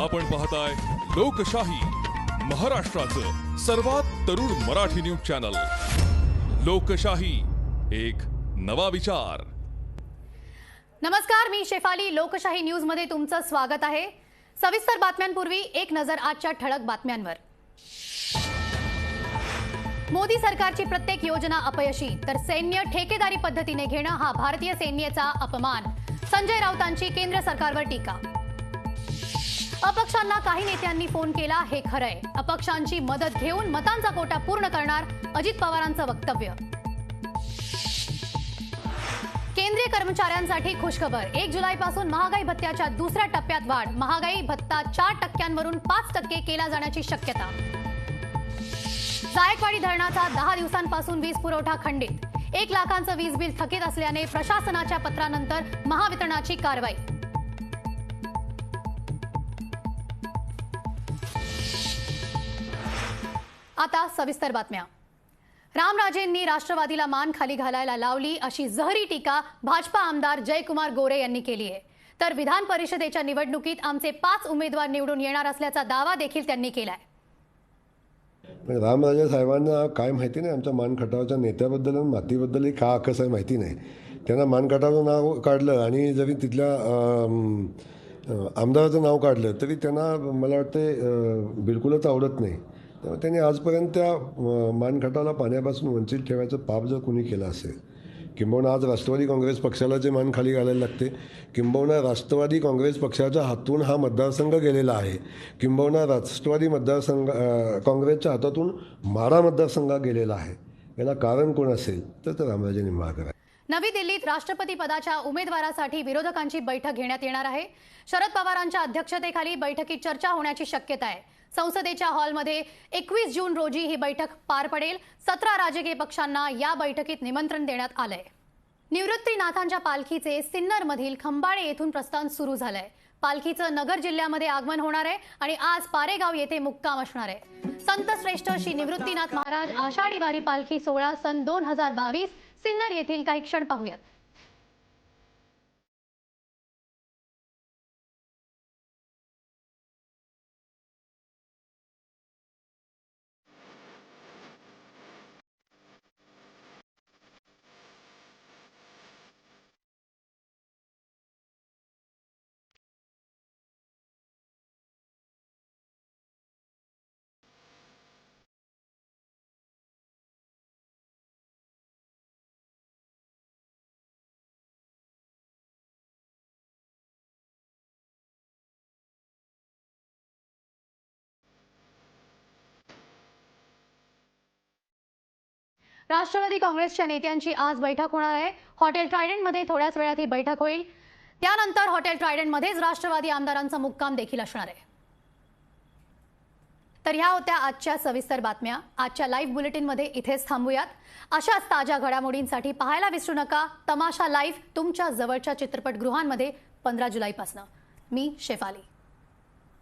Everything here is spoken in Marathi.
आपण पाहताय लोकशाही, महाराष्ट्राचं सर्वात तरुण मराठी न्यूज चॅनल. लोकशाही, एक नवा विचार. नमस्कार, मी शेफाली. लोकशाही न्यूज मध्ये तुमचं स्वागत आहे. सविस्तर बातम्यांपूर्वी एक नजर आजच्या ठळक बातम्यांवर. मोदी सरकारची प्रत्येक योजना अपयशी, तर सैन्य ठेकेदारी पद्धतीने घेणं हा भारतीय सैन्याचा अपमान. संजय राऊतांची केंद्र सरकारवर टीका. अपक्षांना काही नेत्यांनी फोन केला हे खरंय. अपक्षांची मदत घेऊन मतांचा कोटा पूर्ण करणार, अजित पवारांचं वक्तव्य. केंद्रीय कर्मचाऱ्यांसाठी खुशखबर. 1 जुलैपासून महागाई भत्त्याच्या दुसऱ्या टप्प्यात वाढ. महागाई भत्ता 4% 5% केला जाण्याची शक्यता. जायकवाडी धरणाचा 10 दिवसांपासून वीज पुरवठा खंडित. 1 लाखांचं वीज बिल थकीत असल्याने प्रशासनाच्या पत्रानंतर महावितरणाची कारवाई. आता सविस्तर बातम्या. रामराजेंनी राष्ट्रवादीला मान खाली घालायला लावली अशी जहरी टीका भाजपा आमदार जयकुमार गोरे यांनी केली आहे. तर विधान परिषदेच्या निवडणुकीत आमचे 5 उमेदवार निवडून येणार असल्याचा दावा देखील त्यांनी केलाय. रामराजे साहेबांना काय माहिती नाही आमच्या मानखटावच्या नेत्याबद्दल आणि मातीबद्दलही का कसं आहे माहिती नाही. त्यांना मानखटावचं नाव काढलं आणि जरी तिथल्या आमदाराचं नाव काढलं तरी त्यांना मला वाटतं बिलकुलच आवडत नाही. त्यामुळे त्यांनी आजपर्यंत त्या मानखटावला पाण्यापासून वंचित ठेवायचं पाप जर कुणी केलं असेल, किंबहुना आज राष्ट्रवादी काँग्रेस पक्षाला जे मान खाली घालायला लागते, किंबहुना राष्ट्रवादी काँग्रेस पक्षाच्या हातून हा मतदारसंघ गेलेला आहे, किंबहुना राष्ट्रवादी मतदारसंघ काँग्रेसच्या हातातून माढा मतदारसंघ गेलेला आहे, याला कारण कोण असेल तर रामराजे निंबाळकर आहे. नवी दिल्लीत राष्ट्रपती पदाच्या उमेदवारासाठी विरोधकांची बैठक घेण्यात येणार आहे. शरद पवारांच्या अध्यक्षतेखाली बैठकीत चर्चा होण्याची शक्यता आहे. संसदेच्या हॉलमध्ये 21 जून रोजी ही बैठक पार पडेल. 17 राजकीय पक्षांना या बैठकीत निमंत्रण देण्यात आलंय. निवृत्तीनाथांच्या पालखीचे सिन्नरमधील खंबाळे येथून प्रस्थान सुरू झालंय. पालखीचं नगर जिल्ह्यामध्ये आगमन होणार आहे आणि आज पारेगाव येथे मुक्काम असणार आहे. संत श्रेष्ठ श्री निवृत्तीनाथ महाराज आषाढी वारी पालखी सोहळा सन 2022 सिन्नर येथील काही क्षण पाहूयात. राष्ट्रवादी काँग्रेसच्या नेत्यांची आज बैठक होणार आहे. हॉटेल ट्रायडंटमध्ये थोड्याच वेळात ही बैठक होईल. त्यानंतर हॉटेल ट्रायडंटमध्येच राष्ट्रवादी आमदारांचा मुक्काम देखील असणार आहे. तर ह्या होत्या आजच्या सविस्तर बातम्या. आजच्या लाईव्ह बुलेटिनमध्ये इथेच थांबूयात. अशाच ताज्या घडामोडींसाठी पाहायला विसरू नका तमाशा लाईव्ह, तुमच्या जवळच्या चित्रपटगृहांमध्ये 15 जुलैपासून. मी शेफाली.